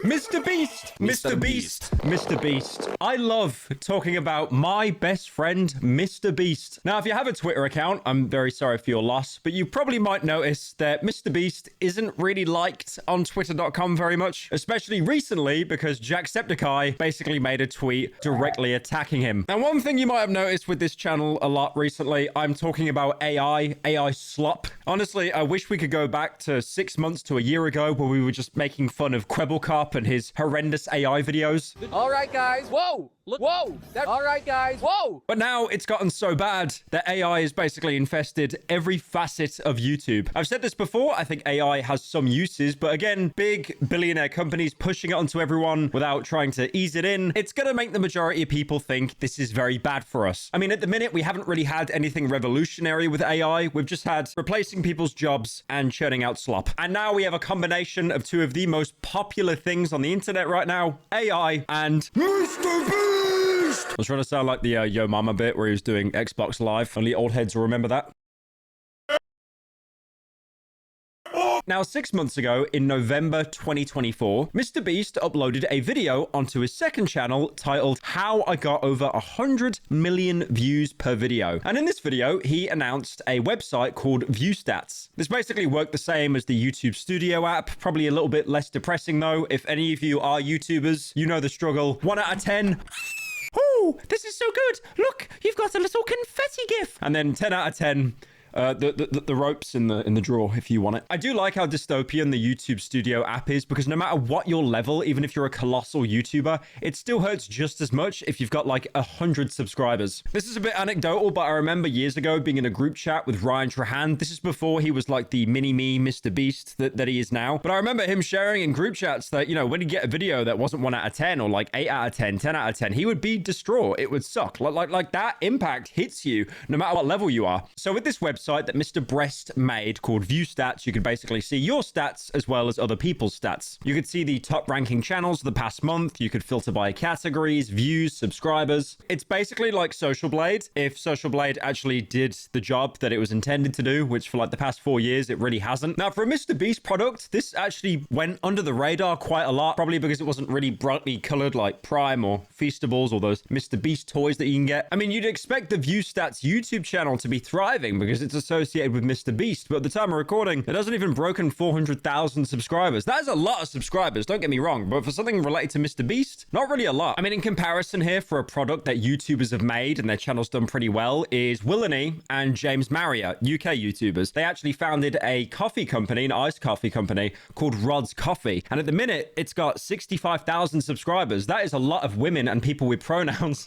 Mr. Beast! Mr. Beast! Mr. Beast. I love talking about my best friend, Mr. Beast. Now, if you have a Twitter account, I'm very sorry for your loss, but you probably might notice that Mr. Beast isn't really liked on Twitter.com very much, especially recently because JackSepticEye basically made a tweet directly attacking him. Now, one thing you might have noticed with this channel a lot recently, I'm talking about AI slop. Honestly, I wish we could go back to 6 months to a year ago where we were just making fun of Quebblecop and his horrendous AI videos. All right, guys. Whoa! Look. Whoa! All right, guys. Whoa! But now it's gotten so bad that AI has basically infested every facet of YouTube. I've said this before, I think AI has some uses, but again, big billionaire companies pushing it onto everyone without trying to ease it in, it's gonna make the majority of people think this is very bad for us. I mean, at the minute, we haven't really had anything revolutionary with AI. We've just had replacing people's jobs and churning out slop. And now we have a combination of two of the most popular things on the internet right now, AI and Mr. Beast! I was trying to sound like the Yo Mama bit where he was doing Xbox Live. Only old heads will remember that. Now, 6 months ago, in November 2024, Mr. Beast uploaded a video onto his second channel titled How I Got Over 100 Million Views Per Video. And in this video, he announced a website called ViewStats. This basically worked the same as the YouTube Studio app, probably a little bit less depressing though. If any of you are YouTubers, you know the struggle. 1 out of 10. Oh, this is so good. Look, you've got a little confetti gif. And then 10 out of 10. The ropes in the drawer if you want it. I do like how dystopian the YouTube Studio app is because no matter what your level, even if you're a colossal YouTuber, it still hurts just as much if you've got like 100 subscribers. This is a bit anecdotal, but I remember years ago being in a group chat with Ryan Trahan. This is before he was like the mini-me Mr. Beast that he is now. But I remember him sharing in group chats that, you know, when he'd get a video that wasn't 1 out of 10 or like 8 out of 10, 10 out of 10, he would be distraught. It would suck. Like that impact hits you no matter what level you are. So with this website that Mr. Breast made called ViewStats, you could basically see your stats as well as other people's stats. You could see the top ranking channels of the past month. You could filter by categories, views, subscribers. It's basically like Social Blade if Social Blade actually did the job that it was intended to do, which for like the past 4 years, it really hasn't. Now, for a Mr. Beast product, this actually went under the radar quite a lot, probably because it wasn't really brightly colored like Prime or Feastables or those Mr. Beast toys that you can get. I mean, you'd expect the ViewStats YouTube channel to be thriving because it's associated with Mr. Beast, but at the time of recording, it hasn't even broken 400,000 subscribers. That is a lot of subscribers, don't get me wrong, but for something related to Mr. Beast, not really a lot. I mean, in comparison here, for a product that YouTubers have made and their channel's done pretty well, is Willany and James Marriott, UK YouTubers. They actually founded a coffee company, an iced coffee company, called Rod's Coffee, and at the minute, it's got 65,000 subscribers. That is a lot of women and people with pronouns.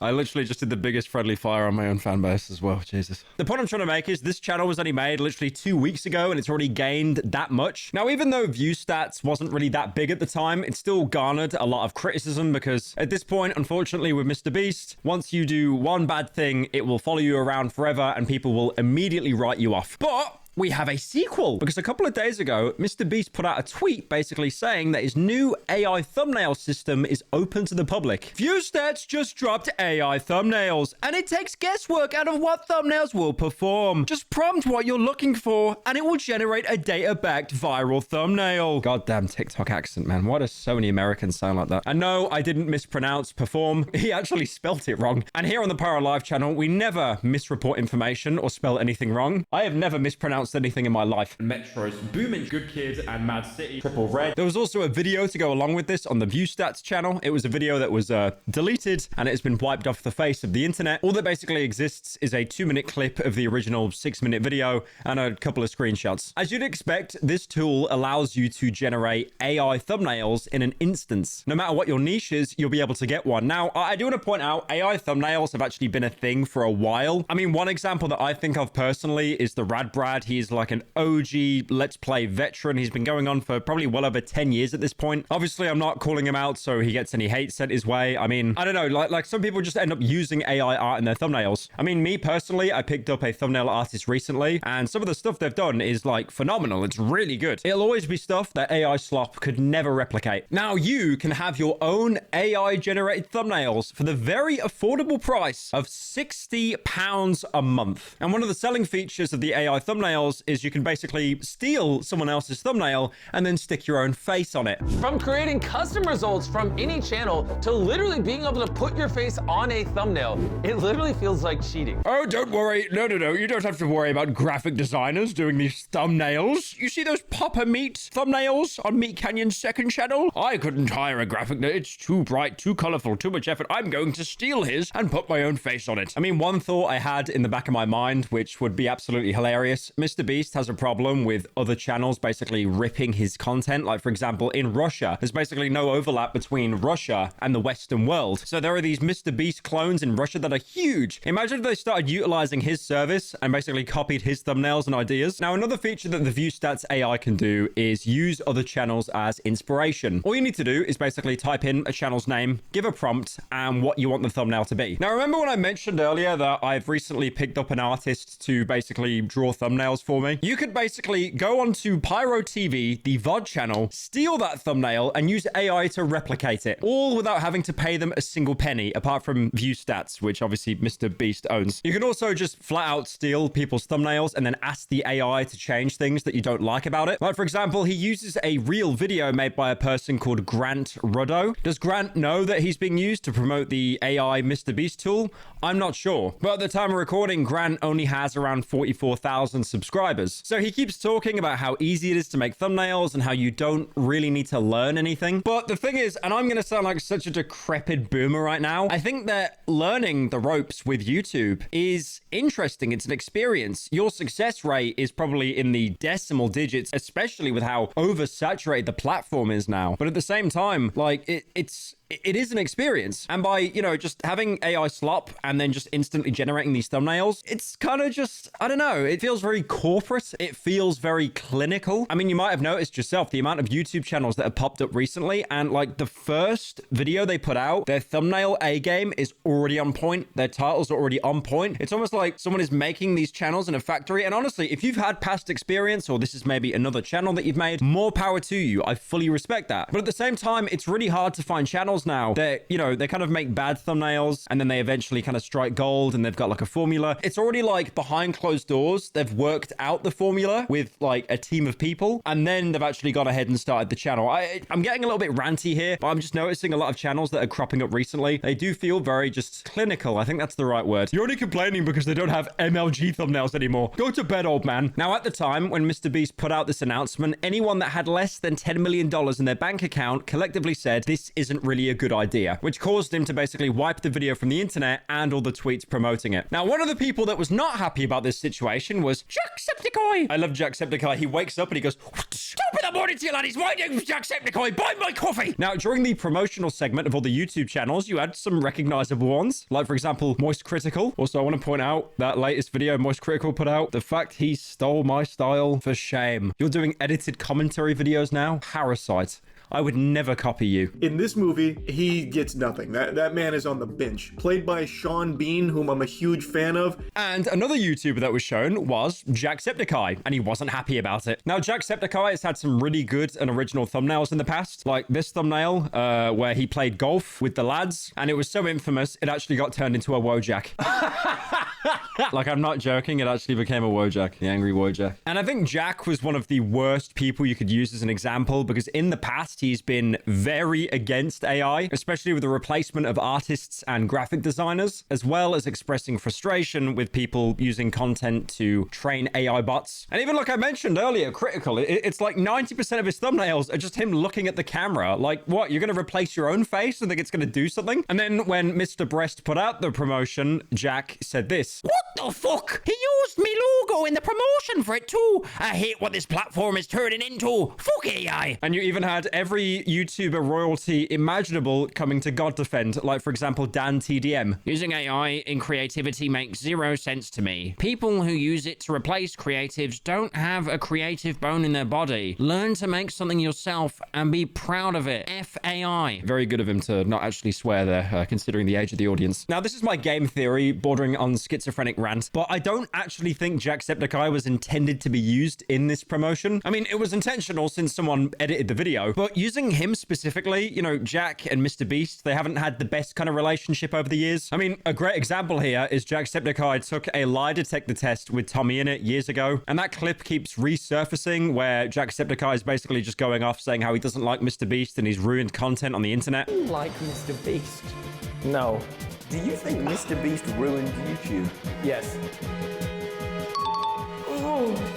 I literally just did the biggest friendly fire on my own fan base as well. Jesus. The point I'm trying to make is this channel was only made literally 2 weeks ago and it's already gained that much. Now, even though ViewStats wasn't really that big at the time, it still garnered a lot of criticism because at this point, unfortunately, with Mr. Beast, once you do one bad thing, it will follow you around forever and people will immediately write you off. But we have a sequel because a couple of days ago, Mr. Beast put out a tweet basically saying that his new AI thumbnail system is open to the public. ViewStats just dropped AI thumbnails and it takes guesswork out of what thumbnails will perform. Just prompt what you're looking for and it will generate a data-backed viral thumbnail. Goddamn TikTok accent, man. Why do so many Americans sound like that? And no, I didn't mispronounce perform. He actually spelt it wrong. And here on the PyroLive channel, we never misreport information or spell anything wrong. I have never mispronounced anything in my life. Metro's booming, Good Kid and Mad City, Triple Red. There was also a video to go along with this on the ViewStats channel. It was a video that was deleted and it has been wiped off the face of the internet. All that basically exists is a 2-minute clip of the original 6-minute video and a couple of screenshots. As you'd expect, this tool allows you to generate AI thumbnails in an instance. No matter what your niche is, you'll be able to get one. Now, I do want to point out AI thumbnails have actually been a thing for a while. I mean, one example that I think of personally is the Rad Brad. He's like an OG Let's Play veteran. He's been going on for probably well over 10 years at this point. Obviously, I'm not calling him out so he gets any hate sent his way. I mean, I don't know, like some people just end up using AI art in their thumbnails. I mean, me personally, I picked up a thumbnail artist recently and some of the stuff they've done is like phenomenal. It's really good. It'll always be stuff that AI slop could never replicate. Now you can have your own AI generated thumbnails for the very affordable price of £60 a month. And one of the selling features of the AI thumbnails thumbnails is you can basically steal someone else's thumbnail and then stick your own face on it. From creating custom results from any channel to literally being able to put your face on a thumbnail, it literally feels like cheating. Oh, don't worry. No. You don't have to worry about graphic designers doing these thumbnails. You see those Papa Meat thumbnails on Meat Canyon's second channel? I couldn't hire a graphic. It's too bright, too colorful, too much effort. I'm going to steal his and put my own face on it. I mean, one thought I had in the back of my mind, which would be absolutely hilarious. MrBeast has a problem with other channels basically ripping his content. Like, for example, in Russia, there's basically no overlap between Russia and the Western world. So there are these MrBeast clones in Russia that are huge. Imagine if they started utilizing his service and basically copied his thumbnails and ideas. Now, another feature that the ViewStats AI can do is use other channels as inspiration. All you need to do is basically type in a channel's name, give a prompt, and what you want the thumbnail to be. Now, remember when I mentioned earlier that I've recently picked up an artist to basically draw thumbnails for me? You could basically go onto Pyro TV, the VOD channel, steal that thumbnail, and use AI to replicate it, all without having to pay them a single penny, apart from ViewStats, which obviously MrBeast owns. You can also just flat out steal people's thumbnails and then ask the AI to change things that you don't like about it. Like, for example, he uses a real video made by a person called Grant Ruddo. Does Grant know that he's being used to promote the AI MrBeast tool? I'm not sure. But at the time of recording, Grant only has around 44,000 subscribers. So he keeps talking about how easy it is to make thumbnails and how you don't really need to learn anything. But the thing is, and I'm going to sound like such a decrepit boomer right now, I think that learning the ropes with YouTube is interesting. It's an experience. Your success rate is probably in the decimal digits, especially with how oversaturated the platform is now. But at the same time, like it is an experience. And by, just having AI slop and then just instantly generating these thumbnails, it's kind of just, I don't know, it feels very corporate. It feels very clinical. I mean, you might have noticed yourself the amount of YouTube channels that have popped up recently, and like the first video they put out, their thumbnail A game is already on point. Their titles are already on point. It's almost like someone is making these channels in a factory. And honestly, if you've had past experience, or this is maybe another channel that you've made, more power to you. I fully respect that. But at the same time, it's really hard to find channels now that, they kind of make bad thumbnails and then they eventually kind of strike gold and they've got like a formula. It's already like behind closed doors. They've worked out the formula with like a team of people, and then they've actually gone ahead and started the channel. I'm getting a little bit ranty here, but I'm just noticing a lot of channels that are cropping up recently. They do feel very just clinical. I think that's the right word. You're only complaining because they don't have MLG thumbnails anymore. Go to bed, old man. Now, at the time when MrBeast put out this announcement, anyone that had less than $10 million in their bank account collectively said this isn't really a good idea, which caused him to basically wipe the video from the internet and all the tweets promoting it. Now, one of the people that was not happy about this situation was JackSepticEye. I love JackSepticEye. He wakes up and he goes, "Stop in the morning to you laddies. My name's JackSepticEye. Buy my coffee." Now, during the promotional segment of all the YouTube channels, you had some recognizable ones, like, for example, Moist Critical. Also, I want to point out that latest video Moist Critical put out, the fact he stole my style, for shame. You're doing edited commentary videos now? Parasite. I would never copy you. In this movie, he gets nothing. That man is on the bench. Played by Sean Bean, whom I'm a huge fan of. And another YouTuber that was shown was JackSepticEye, and he wasn't happy about it. Now, JackSepticEye has had some really good and original thumbnails in the past, like this thumbnail where he played golf with the lads, and it was so infamous, it actually got turned into a Wojak. Like, I'm not joking, it actually became a Wojak, the angry Wojak. And I think Jack was one of the worst people you could use as an example, because in the past, he's been very against AI, especially with the replacement of artists and graphic designers, as well as expressing frustration with people using content to train AI bots. And even like I mentioned earlier, Critical, it's like 90% of his thumbnails are just him looking at the camera. Like, what, you're going to replace your own face and think it's going to do something? And then when Mr. Breast put out the promotion, Jack said this. "What the fuck? He used me logo in the promotion for it too. I hate what this platform is turning into. Fuck AI." And you even had every YouTuber royalty imaginable coming to God defend, like, for example, Dan TDM. "Using AI in creativity makes zero sense to me. People who use it to replace creatives don't have a creative bone in their body. Learn to make something yourself and be proud of it. F AI." Very good of him to not actually swear there, considering the age of the audience. Now, this is my game theory bordering on schizophrenic rant, but I don't actually think JackSepticEye was intended to be used in this promotion. I mean, it was intentional since someone edited the video, but But using him specifically, you know, Jack and MrBeast, they haven't had the best kind of relationship over the years. I mean, a great example here is JackSepticEye took a lie detector test with Tommy in it years ago, and that clip keeps resurfacing where JackSepticEye is basically just going off saying how he doesn't like MrBeast and he's ruined content on the internet. Like MrBeast? No. Do you think MrBeast ruined YouTube? Yes.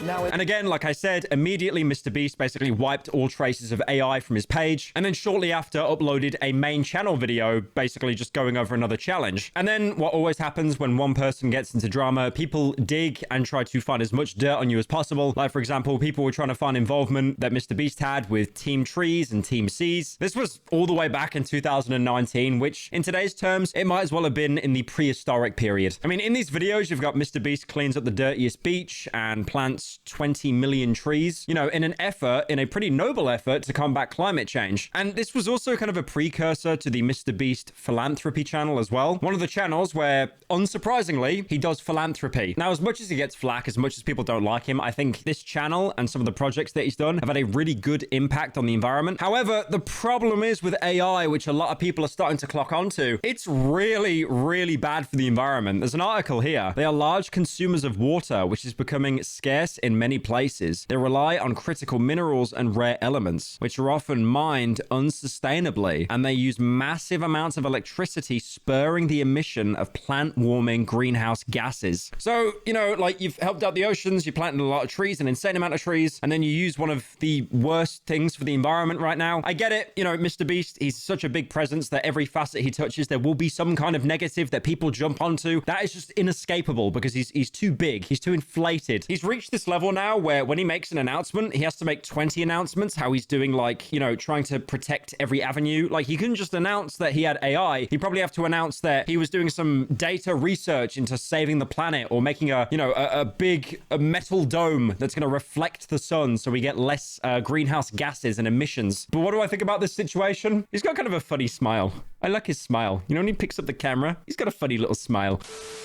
Now And again, like I said, immediately MrBeast basically wiped all traces of AI from his page, and then shortly after uploaded a main channel video basically just going over another challenge. And then what always happens when one person gets into drama, people dig and try to find as much dirt on you as possible. Like, for example, people were trying to find involvement that MrBeast had with Team Trees and Team Seas. This was all the way back in 2019, which in today's terms, it might as well have been in the prehistoric period. I mean, in these videos, you've got MrBeast cleans up the dirtiest beach and plants 20 million trees, you know, in a pretty noble effort to combat climate change. And this was also kind of a precursor to the MrBeast philanthropy channel as well. One of the channels where, unsurprisingly, he does philanthropy. Now, as much as he gets flack, as much as people don't like him, I think this channel and some of the projects that he's done have had a really good impact on the environment. However, the problem is with AI, which a lot of people are starting to clock onto, it's really, really bad for the environment. There's an article here. They are large consumers of water, which is becoming scarce in many places. They rely on critical minerals and rare elements, which are often mined unsustainably, and they use massive amounts of electricity, spurring the emission of plant-warming greenhouse gases. So, you know, like, you've helped out the oceans, you planted a lot of trees, an insane amount of trees, and then you use one of the worst things for the environment right now. I get it, you know, MrBeast, he's such a big presence that every facet he touches, there will be some kind of negative that people jump onto. That is just inescapable because he's too big, he's too inflated. He's reached this level now where when he makes an announcement, he has to make 20 announcements, how he's doing, like, you know, trying to protect every avenue. Like, he couldn't just announce that he had AI. He'd probably have to announce that he was doing some data research into saving the planet, or making a, you know, a big metal dome that's going to reflect the sun so we get less greenhouse gases and emissions. But what do I think about this situation? He's got kind of a funny smile. I like his smile. You know, when he picks up the camera, he's got a funny little smile.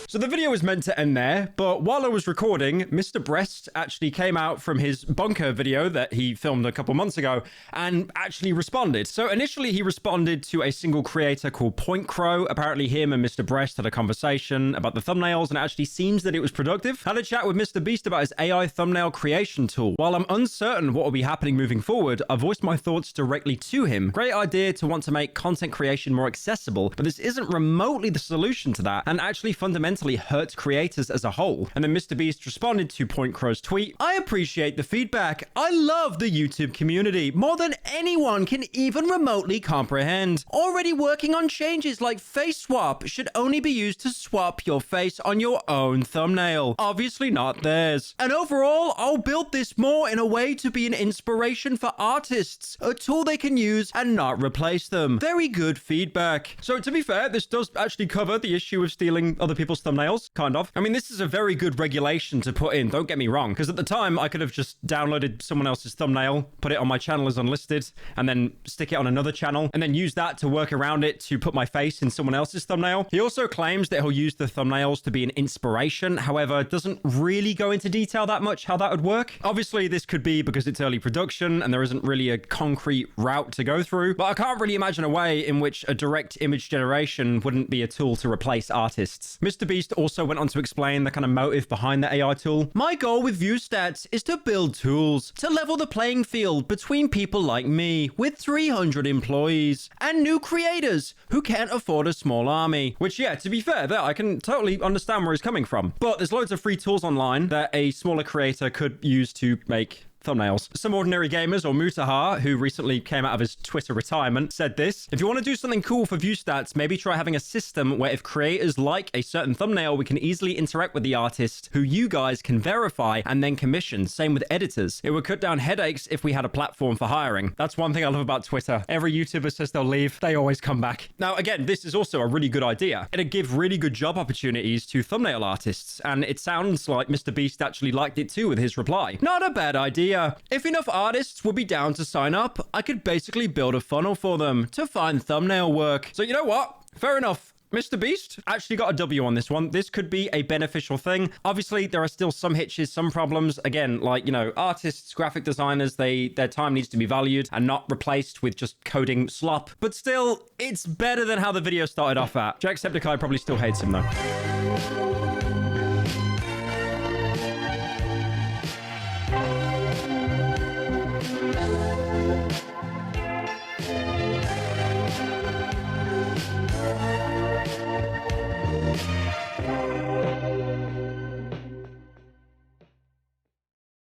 So the video was meant to end there, but while I was recording, MrBeast actually came out from his bunker video that he filmed a couple months ago and actually responded. So initially he responded to a single creator called Point Crow. Apparently him and MrBeast had a conversation about the thumbnails, and it actually seems that it was productive. Had a chat with MrBeast about his AI thumbnail creation tool. While I'm uncertain what will be happening moving forward, I voiced my thoughts directly to him. Great idea to want to make content creation more accessible, but this isn't remotely the solution to that, and actually fundamentally hurts creators as a whole. And then MrBeast responded to Point Crow's tweet, I appreciate the feedback. I love the YouTube community more than anyone can even remotely comprehend. Already working on changes like face swap should only be used to swap your face on your own thumbnail, obviously not theirs. And overall, I'll build this more in a way to be an inspiration for artists, a tool they can use and not replace them. Very good feedback. So to be fair, this does actually cover the issue of stealing other people's thumbnails, kind of. I mean, this is a very good regulation to put in, don't get me wrong, because at the time I could have just downloaded someone else's thumbnail, put it on my channel as unlisted, and then stick it on another channel, and then use that to work around it to put my face in someone else's thumbnail. He also claims that he'll use the thumbnails to be an inspiration, however, doesn't really go into detail that much how that would work. Obviously, this could be because it's early production and there isn't really a concrete route to go through, but I can't really imagine a way in which a direct image generation wouldn't be a tool to replace artists. MrBeast also went on to explain the kind of motive behind the AI tool. My goal with ViewStats is to build tools to level the playing field between people like me with 300 employees and new creators who can't afford a small army. Which, yeah, to be fair, that I can totally understand where he's coming from. But there's loads of free tools online that a smaller creator could use to make thumbnails. Some Ordinary Gamers, or Mutahar, who recently came out of his Twitter retirement, said this: if you want to do something cool for ViewStats, maybe try having a system where if creators like a certain thumbnail, we can easily interact with the artist who you guys can verify and then commission. Same with editors. It would cut down headaches if we had a platform for hiring. That's one thing I love about Twitter. Every YouTuber says they'll leave, they always come back. Now, again, this is also a really good idea. It'd give really good job opportunities to thumbnail artists, and it sounds like MrBeast actually liked it too with his reply. Not a bad idea. If enough artists would be down to sign up, I could basically build a funnel for them to find thumbnail work. So you know what? Fair enough. MrBeast actually got a W on this one. This could be a beneficial thing. Obviously, there are still some hitches, some problems. Again, like, you know, artists, graphic designers, their time needs to be valued and not replaced with just coding slop. But still, it's better than how the video started off at. JackSepticEye probably still hates him though.